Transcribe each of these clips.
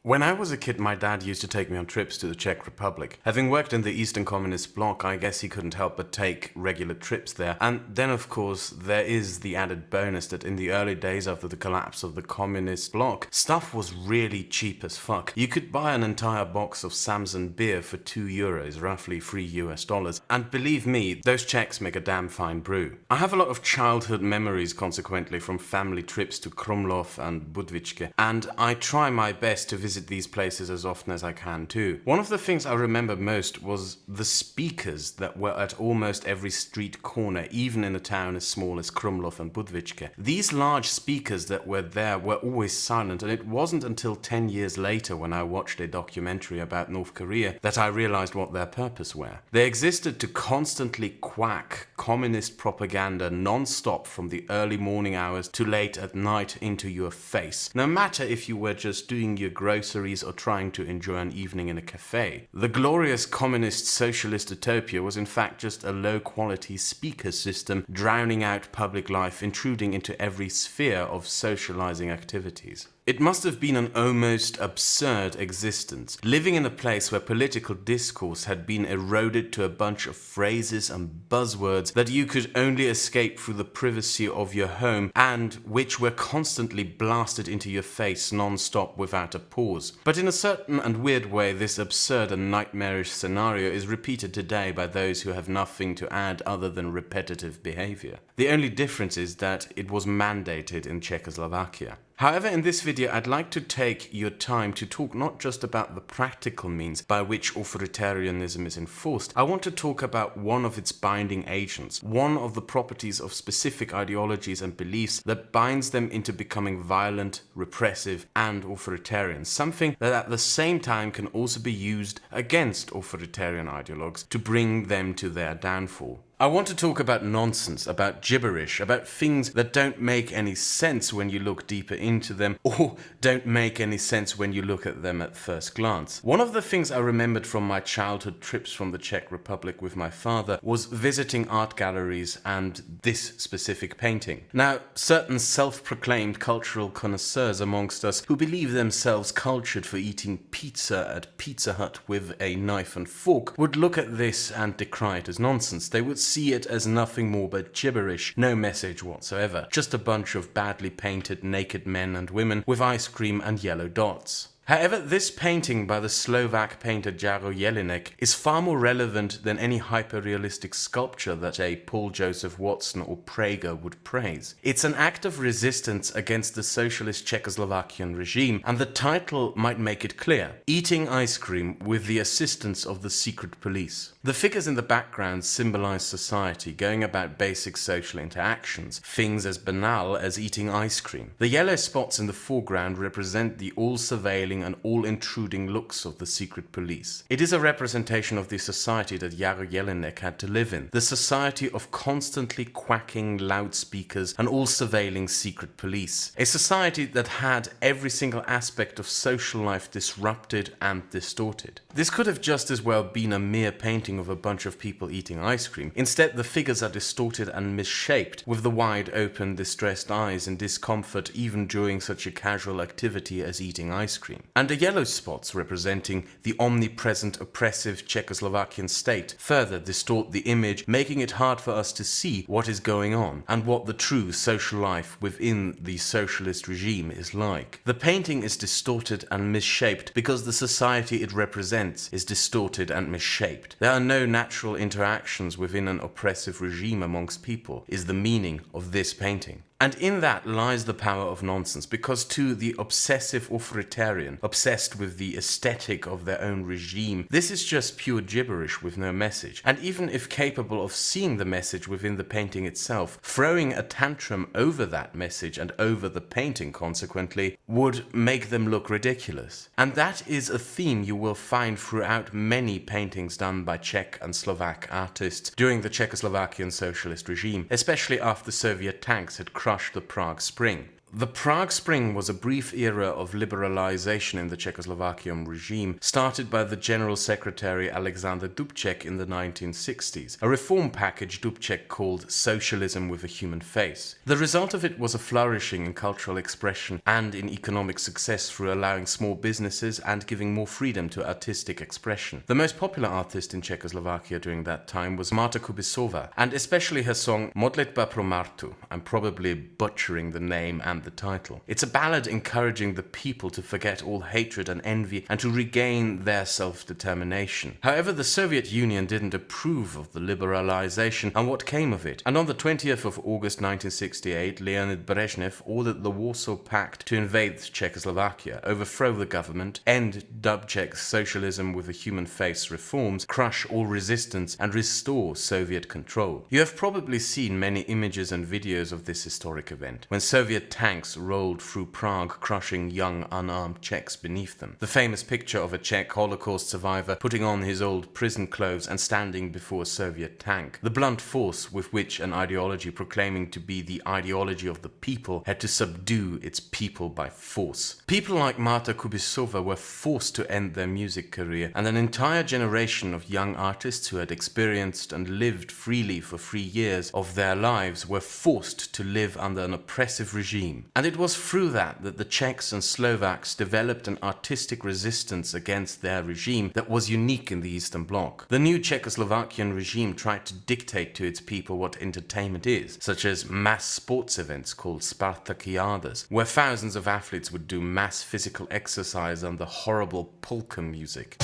When I was a kid, my dad used to take me on trips to the Czech Republic. Having worked in the Eastern Communist bloc, I guess he couldn't help but take regular trips there. And then, of course, there is the added bonus that in the early days after the collapse of the Communist bloc, stuff was really cheap as fuck. You could buy an entire box of Samson beer for €2, roughly $3. And believe me, those Czechs make a damn fine brew. I have a lot of childhood memories, consequently, from family trips to Krumlov and Budvičke, and I try my best to visit these places as often as I can too. One of the things I remember most was the speakers that were at almost every street corner, even in a town as small as Krumlov and Budvičke. These large speakers that were there were always silent, and it wasn't until 10 years later when I watched a documentary about North Korea that I realized what their purpose were. They existed to constantly quack communist propaganda non-stop from the early morning hours to late at night into your face, no matter if you were just doing your groceries or trying to enjoy an evening in a cafe. The glorious communist socialist utopia was in fact just a low-quality speaker system drowning out public life, intruding into every sphere of socializing activities. It must have been an almost absurd existence, living in a place where political discourse had been eroded to a bunch of phrases and buzzwords that you could only escape through the privacy of your home and which were constantly blasted into your face non-stop without a pause. But in a certain and weird way, this absurd and nightmarish scenario is repeated today by those who have nothing to add other than repetitive behavior. The only difference is that it was mandated in Czechoslovakia. However, in this video, I'd like to take your time to talk not just about the practical means by which authoritarianism is enforced. I want to talk about one of its binding agents, one of the properties of specific ideologies and beliefs that binds them into becoming violent, repressive, and authoritarian, something that at the same time can also be used against authoritarian ideologues to bring them to their downfall. I want to talk about nonsense, about gibberish, about things that don't make any sense when you look deeper into them, or don't make any sense when you look at them at first glance. One of the things I remembered from my childhood trips from the Czech Republic with my father was visiting art galleries and this specific painting. Now, certain self-proclaimed cultural connoisseurs amongst us who believe themselves cultured for eating pizza at Pizza Hut with a knife and fork would look at this and decry it as nonsense. They would see it as nothing more but gibberish, no message whatsoever, just a bunch of badly painted naked men and women with ice cream and yellow dots. However, this painting by the Slovak painter Jaro Jelinek is far more relevant than any hyper-realistic sculpture that a Paul Joseph Watson or Prager would praise. It's an act of resistance against the socialist Czechoslovakian regime, and the title might make it clear: Eating Ice Cream with the Assistance of the Secret Police. The figures in the background symbolize society going about basic social interactions, things as banal as eating ice cream. The yellow spots in the foreground represent the all-surveilling and all-intruding looks of the secret police. It is a representation of the society that Jaro Jelinek had to live in, the society of constantly quacking loudspeakers and all-surveilling secret police, a society that had every single aspect of social life disrupted and distorted. This could have just as well been a mere painting of a bunch of people eating ice cream. Instead, the figures are distorted and misshaped, with the wide-open, distressed eyes in discomfort even during such a casual activity as eating ice cream. And the yellow spots, representing the omnipresent oppressive Czechoslovakian state, further distort the image, making it hard for us to see what is going on and what the true social life within the socialist regime is like. The painting is distorted and misshaped because the society it represents is distorted and misshaped. There are no natural interactions within an oppressive regime amongst people, is the meaning of this painting. And in that lies the power of nonsense, because to the obsessive authoritarian, obsessed with the aesthetic of their own regime, this is just pure gibberish with no message. And even if capable of seeing the message within the painting itself, throwing a tantrum over that message and over the painting consequently would make them look ridiculous. And that is a theme you will find throughout many paintings done by Czech and Slovak artists during the Czechoslovakian socialist regime, especially after Soviet tanks had crushed the Prague Spring. The Prague Spring was a brief era of liberalization in the Czechoslovakian regime, started by the General Secretary Alexander Dubček in the 1960s, a reform package Dubček called Socialism with a Human Face. The result of it was a flourishing in cultural expression and in economic success through allowing small businesses and giving more freedom to artistic expression. The most popular artist in Czechoslovakia during that time was Marta Kubisova, and especially her song Modlitba pro Martu. I'm probably butchering the name and the title. It's a ballad encouraging the people to forget all hatred and envy and to regain their self-determination. However, the Soviet Union didn't approve of the liberalization and what came of it, and on the 20th of August 1968, Leonid Brezhnev ordered the Warsaw Pact to invade Czechoslovakia, overthrow the government, end Dubček's socialism with a human face reforms, crush all resistance, and restore Soviet control. You have probably seen many images and videos of this historic event, when Soviet tanks rolled through Prague, crushing young unarmed Czechs beneath them. The famous picture of a Czech Holocaust survivor putting on his old prison clothes and standing before a Soviet tank. The blunt force with which an ideology proclaiming to be the ideology of the people had to subdue its people by force. People like Marta Kubisova were forced to end their music career, and an entire generation of young artists who had experienced and lived freely for 3 years of their lives were forced to live under an oppressive regime. And it was through that the Czechs and Slovaks developed an artistic resistance against their regime that was unique in the Eastern Bloc. The new Czechoslovakian regime tried to dictate to its people what entertainment is, such as mass sports events called Spartakiadas, where thousands of athletes would do mass physical exercise under horrible polka music.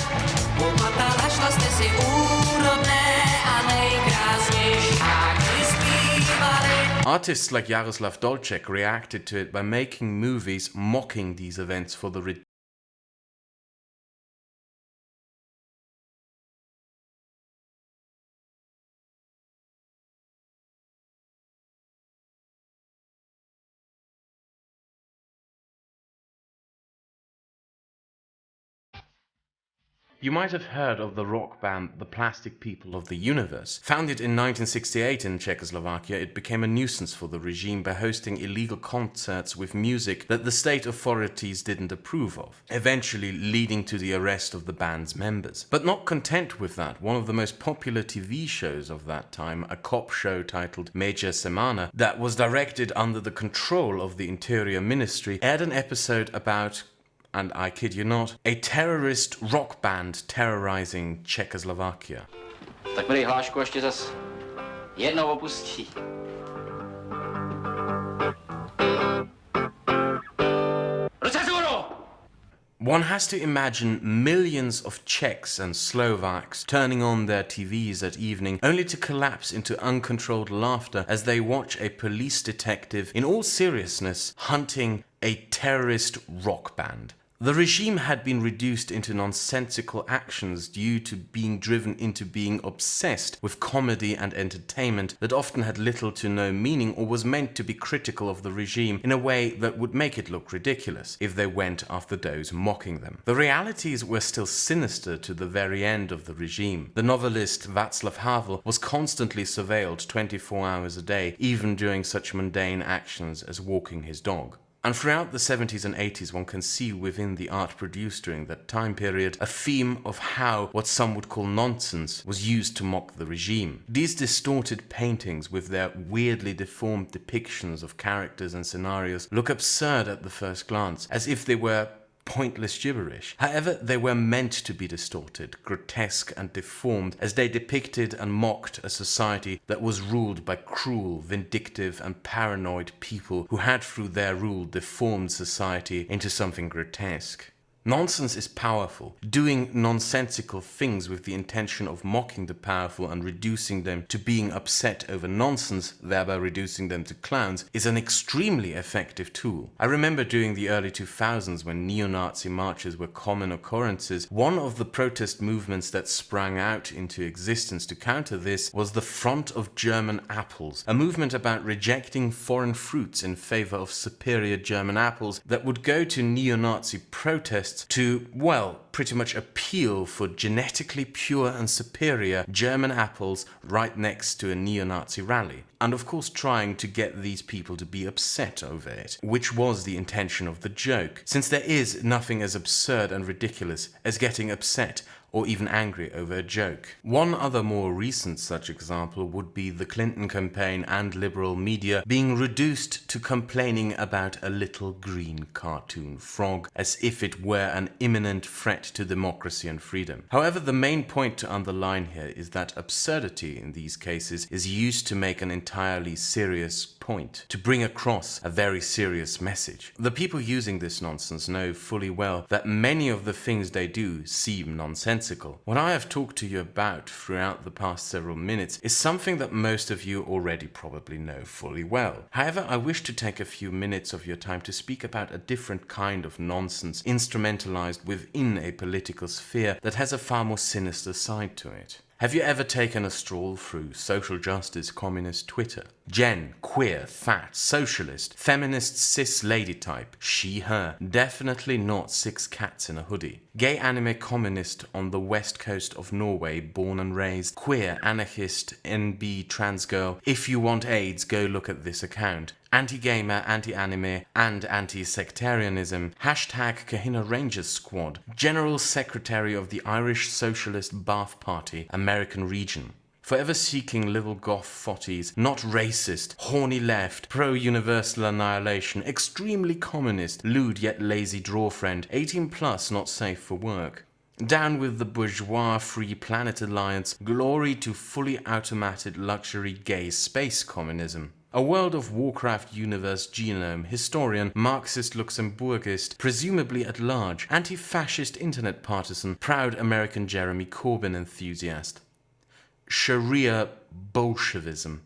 Artists like Jaroslav Dolček reacted to it by making movies mocking these events for the You might have heard of the rock band The Plastic People of the Universe. Founded in 1968 in Czechoslovakia, it became a nuisance for the regime by hosting illegal concerts with music that the state authorities didn't approve of, eventually leading to the arrest of the band's members. But not content with that, one of the most popular TV shows of that time, a cop show titled Major Semana, that was directed under the control of the Interior Ministry, aired an episode about, and I kid you not, a terrorist rock band terrorizing Czechoslovakia. Tak mi dej hlášku ještě zas jednou opustí. One has to imagine millions of Czechs and Slovaks turning on their TVs at evening only to collapse into uncontrolled laughter as they watch a police detective, in all seriousness, hunting a terrorist rock band. The regime had been reduced into nonsensical actions due to being driven into being obsessed with comedy and entertainment that often had little to no meaning or was meant to be critical of the regime in a way that would make it look ridiculous if they went after those mocking them. The realities were still sinister to the very end of the regime. The novelist Václav Havel was constantly surveilled 24 hours a day, even during such mundane actions as walking his dog. And throughout the 70s and 80s, one can see within the art produced during that time period a theme of how what some would call nonsense was used to mock the regime. These distorted paintings with their weirdly deformed depictions of characters and scenarios look absurd at the first glance, as if they were pointless gibberish. However, they were meant to be distorted, grotesque and deformed as they depicted and mocked a society that was ruled by cruel, vindictive and paranoid people who had through their rule deformed society into something grotesque. Nonsense is powerful. Doing nonsensical things with the intention of mocking the powerful and reducing them to being upset over nonsense, thereby reducing them to clowns, is an extremely effective tool. I remember during the early 2000s when neo-Nazi marches were common occurrences, one of the protest movements that sprang out into existence to counter this was the Front of German Apples, a movement about rejecting foreign fruits in favor of superior German apples that would go to neo-Nazi protests protests to, well, pretty much appeal for genetically pure and superior German apples right next to a neo-Nazi rally. And of course trying to get these people to be upset over it, which was the intention of the joke, since there is nothing as absurd and ridiculous as getting upset or even angry over a joke. One other more recent such example would be the Clinton campaign and liberal media being reduced to complaining about a little green cartoon frog as if it were an imminent threat to democracy and freedom. However, the main point to underline here is that absurdity in these cases is used to make an entirely serious point, to bring across a very serious message. The people using this nonsense know fully well that many of the things they do seem nonsensical. What I have talked to you about throughout the past several minutes is something that most of you already probably know fully well. However, I wish to take a few minutes of your time to speak about a different kind of nonsense instrumentalized within a political sphere that has a far more sinister side to it. Have you ever taken a stroll through social justice communist Twitter? Gen, queer, fat, socialist, feminist, cis lady type, she, her, definitely not 6 cats in a hoodie. Gay anime communist on the west coast of Norway, born and raised, queer, anarchist, NB, trans girl. If you want AIDS, go look at this account. Anti-gamer, anti-anime, and anti-sectarianism, hashtag Kahina Rangers Squad, General Secretary of the Irish Socialist Bath Party, American region. Forever seeking little goth fotties, not racist, horny left, pro-universal annihilation, extremely communist, lewd yet lazy draw friend, 18 plus not safe for work. Down with the bourgeois Free Planet Alliance, glory to fully automated luxury gay space communism. A World of Warcraft universe genome, historian, Marxist Luxembourgist, presumably at large, anti-fascist internet partisan, proud American Jeremy Corbyn enthusiast. Sharia Bolshevism.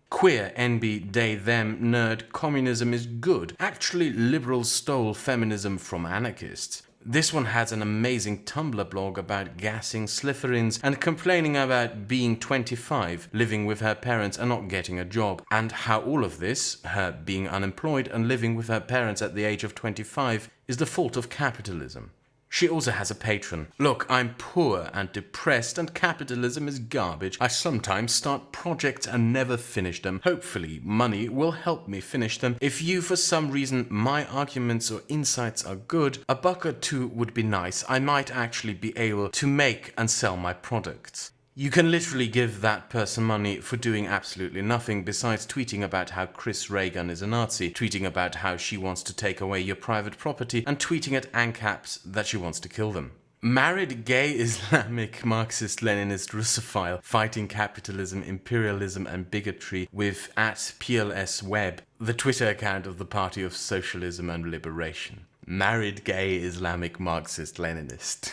Queer, NB, they, them, nerd, communism is good. Actually, liberals stole feminism from anarchists. This one has an amazing Tumblr blog about gassing Slytherins and complaining about being 25, living with her parents and not getting a job, and how all of this, her being unemployed and living with her parents at the age of 25, is the fault of capitalism. She also has a patron. Look, I'm poor and depressed and capitalism is garbage. I sometimes start projects and never finish them. Hopefully, money will help me finish them. If you, for some reason, my arguments or insights are good, a buck or two would be nice. I might actually be able to make and sell my products. You can literally give that person money for doing absolutely nothing besides tweeting about how Chris Reagan is a Nazi, tweeting about how she wants to take away your private property, and tweeting at ANCAPs that she wants to kill them. Married gay Islamic Marxist Leninist Russophile fighting capitalism, imperialism and bigotry with @PLSWeb, the Twitter account of the Party of Socialism and Liberation. Married gay Islamic Marxist Leninist.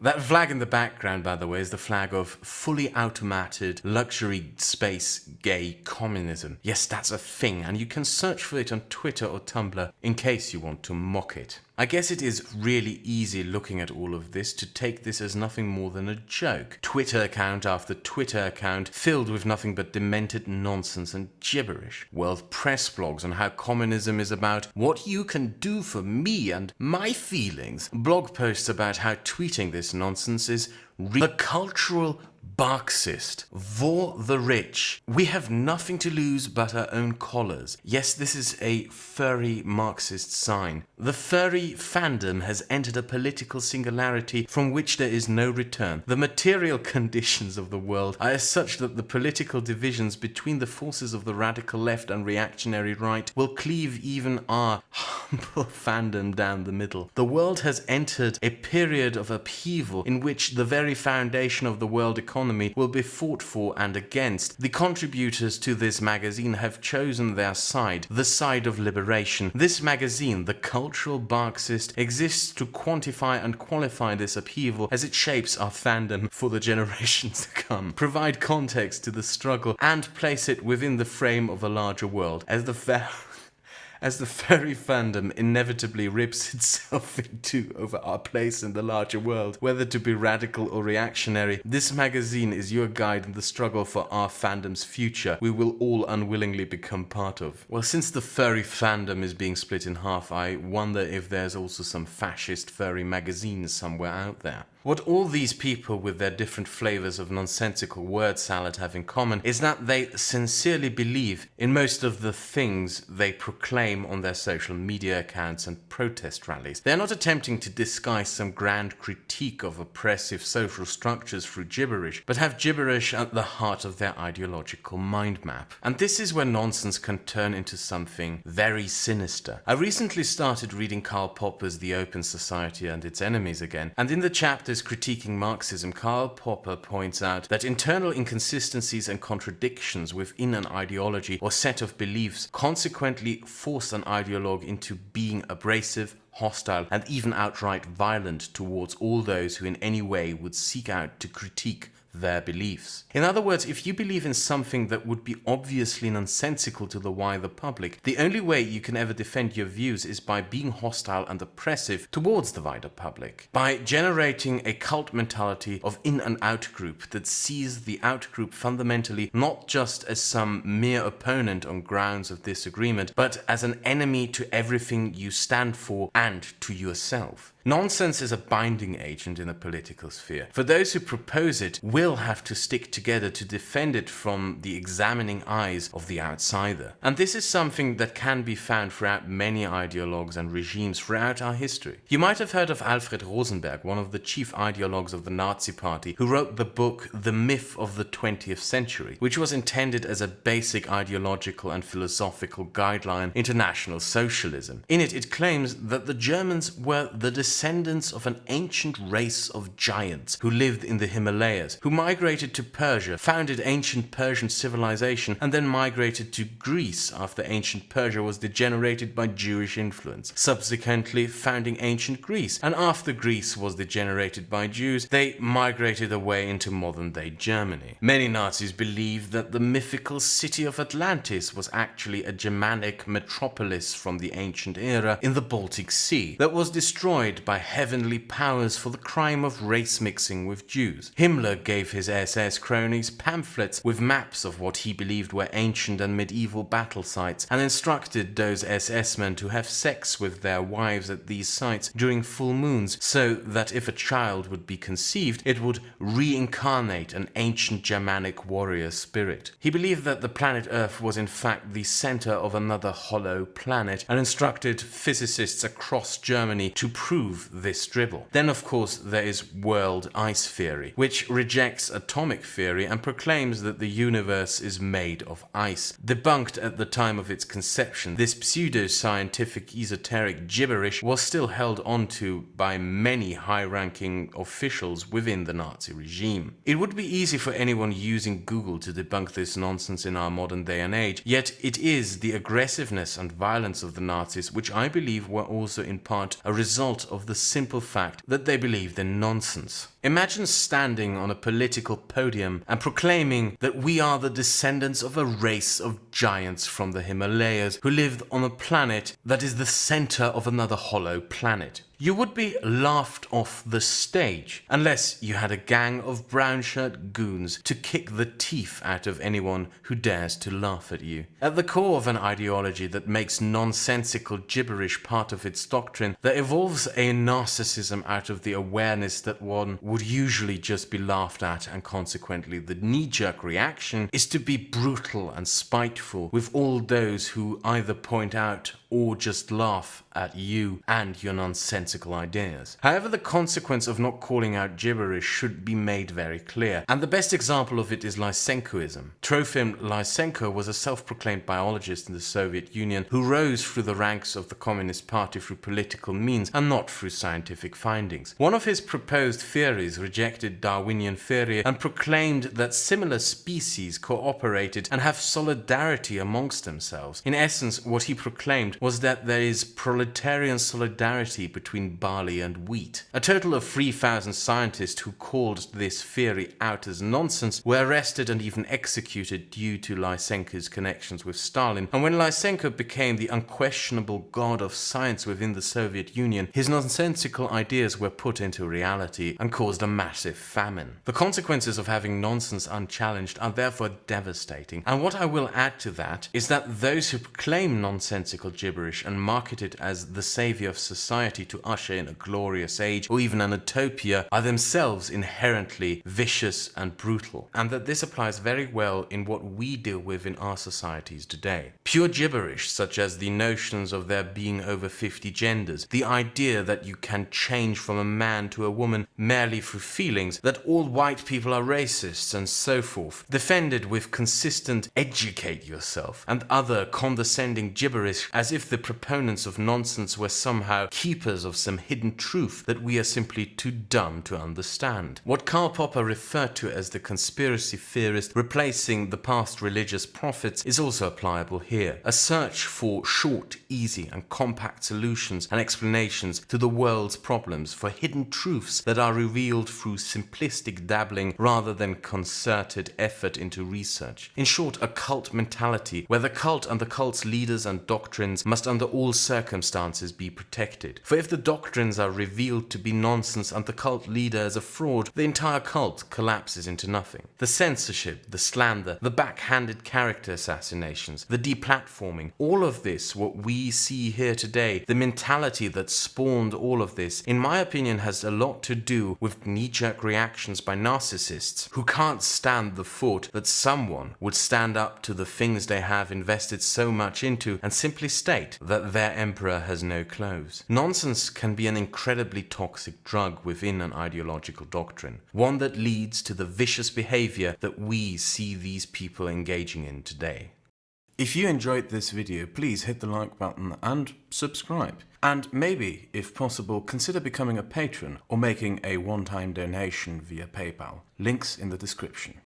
That flag in the background, by the way, is the flag of fully automated luxury space gay communism. Yes, that's a thing, and you can search for it on Twitter or Tumblr in case you want to mock it. I guess it is really easy looking at all of this to take this as nothing more than a joke. Twitter account after Twitter account filled with nothing but demented nonsense and gibberish. World press blogs on how communism is about what you can do for me and my feelings. Blog posts about how tweeting this nonsense is the cultural Marxist, for the rich. We have nothing to lose but our own collars. Yes, this is a furry Marxist sign. The furry fandom has entered a political singularity from which there is no return. The material conditions of the world are as such that the political divisions between the forces of the radical left and reactionary right will cleave even our humble fandom down the middle. The world has entered a period of upheaval in which the very foundation of the world economy will be fought for and against. The contributors to this magazine have chosen their side, the side of liberation. This magazine, the Cultural Marxist, exists to quantify and qualify this upheaval as it shapes our fandom for the generations to come, provide context to the struggle, and place it within the frame of a larger world. as the furry fandom inevitably rips itself into over our place in the larger world. Whether to be radical or reactionary, this magazine is your guide in the struggle for our fandom's future we will all unwillingly become part of. Well, since the furry fandom is being split in half, I wonder if there's also some fascist furry magazines somewhere out there. What all these people with their different flavors of nonsensical word salad have in common is that they sincerely believe in most of the things they proclaim on their social media accounts and protest rallies. They're not attempting to disguise some grand critique of oppressive social structures through gibberish, but have gibberish at the heart of their ideological mind map. And this is where nonsense can turn into something very sinister. I recently started reading Karl Popper's The Open Society and Its Enemies again, and in the chapter critiquing Marxism, Karl Popper points out that internal inconsistencies and contradictions within an ideology or set of beliefs consequently force an ideologue into being abrasive, hostile, and even outright violent towards all those who in any way would seek out to critique their beliefs. In other words, if you believe in something that would be obviously nonsensical to the wider public, the only way you can ever defend your views is by being hostile and oppressive towards the wider public, by generating a cult mentality of in and out group that sees the out group fundamentally not just as some mere opponent on grounds of disagreement, but as an enemy to everything you stand for and to yourself. Nonsense is a binding agent in the political sphere. For those who propose it will have to stick together to defend it from the examining eyes of the outsider. And this is something that can be found throughout many ideologues and regimes throughout our history. You might have heard of Alfred Rosenberg, one of the chief ideologues of the Nazi Party, who wrote the book The Myth of the 20th Century, which was intended as a basic ideological and philosophical guideline into National Socialism. In it, it claims that the Germans were the descendants of an ancient race of giants who lived in the Himalayas, who migrated to Persia, founded ancient Persian civilization, and then migrated to Greece after ancient Persia was degenerated by Jewish influence, subsequently founding ancient Greece, and after Greece was degenerated by Jews, they migrated away into modern-day Germany. Many Nazis believed that the mythical city of Atlantis was actually a Germanic metropolis from the ancient era in the Baltic Sea that was destroyed by heavenly powers for the crime of race mixing with Jews. Himmler gave his SS cronies pamphlets with maps of what he believed were ancient and medieval battle sites, and instructed those SS men to have sex with their wives at these sites during full moons, so that if a child would be conceived, it would reincarnate an ancient Germanic warrior spirit. He believed that the planet Earth was in fact the center of another hollow planet, and instructed physicists across Germany to prove this dribble. Then, of course, there is world ice theory, which rejects atomic theory and proclaims that the universe is made of ice. Debunked at the time of its conception, this pseudo-scientific esoteric gibberish was still held onto by many high-ranking officials within the Nazi regime. It would be easy for anyone using Google to debunk this nonsense in our modern day and age, yet it is the aggressiveness and violence of the Nazis which I believe were also in part a result of the simple fact that they believed in nonsense. Imagine standing on a political podium and proclaiming that we are the descendants of a race of giants from the Himalayas who lived on a planet that is the center of another hollow planet. You would be laughed off the stage unless you had a gang of brown-shirt goons to kick the teeth out of anyone who dares to laugh at you. At the core of an ideology that makes nonsensical gibberish part of its doctrine, there evolves a narcissism out of the awareness that one would usually just be laughed at, and consequently the knee-jerk reaction is to be brutal and spiteful with all those who either point out or just laugh at you and your nonsensical ideas. However, the consequence of not calling out gibberish should be made very clear, and the best example of it is Lysenkoism. Trofim Lysenko was a self-proclaimed biologist in the Soviet Union who rose through the ranks of the Communist Party through political means and not through scientific findings. One of his proposed theories rejected Darwinian theory and proclaimed that similar species cooperated and have solidarity amongst themselves. In essence, what he proclaimed was that there is proletarian solidarity between barley and wheat. A total of 3,000 scientists who called this theory out as nonsense were arrested and even executed due to Lysenko's connections with Stalin, and when Lysenko became the unquestionable god of science within the Soviet Union, his nonsensical ideas were put into reality and caused a massive famine. The consequences of having nonsense unchallenged are therefore devastating, and what I will add to that is that those who proclaim nonsensical gibberish and market it as the savior of society to usher in a glorious age or even an utopia are themselves inherently vicious and brutal, and that this applies very well in what we deal with in our societies today. Pure gibberish, such as the notions of there being over 50 genders, the idea that you can change from a man to a woman merely through feelings, that all white people are racists, and so forth, defended with consistent educate yourself and other condescending gibberish as if the proponents of nonsense were somehow keepers of some hidden truth that we are simply too dumb to understand. What Karl Popper referred to as the conspiracy theorist replacing the past religious prophets is also applicable here. A search for short, easy and compact solutions and explanations to the world's problems, for hidden truths that are revealed through simplistic dabbling rather than concerted effort into research. In short, a cult mentality where the cult and the cult's leaders and doctrines must under all circumstances be protected. For if the doctrines are revealed to be nonsense and the cult leader is a fraud, the entire cult collapses into nothing. The censorship, the slander, the backhanded character assassinations, the deplatforming, all of this, what we see here today, the mentality that spawned all of this, in my opinion, has a lot to do with knee-jerk reactions by narcissists who can't stand the thought that someone would stand up to the things they have invested so much into and simply state that their emperor has no clothes. Nonsense can be an incredibly toxic drug within an ideological doctrine, one that leads to the vicious behavior that we see these people engaging in today. If you enjoyed this video, please hit the like button and subscribe. And maybe, if possible, consider becoming a patron or making a one-time donation via PayPal. Links in the description.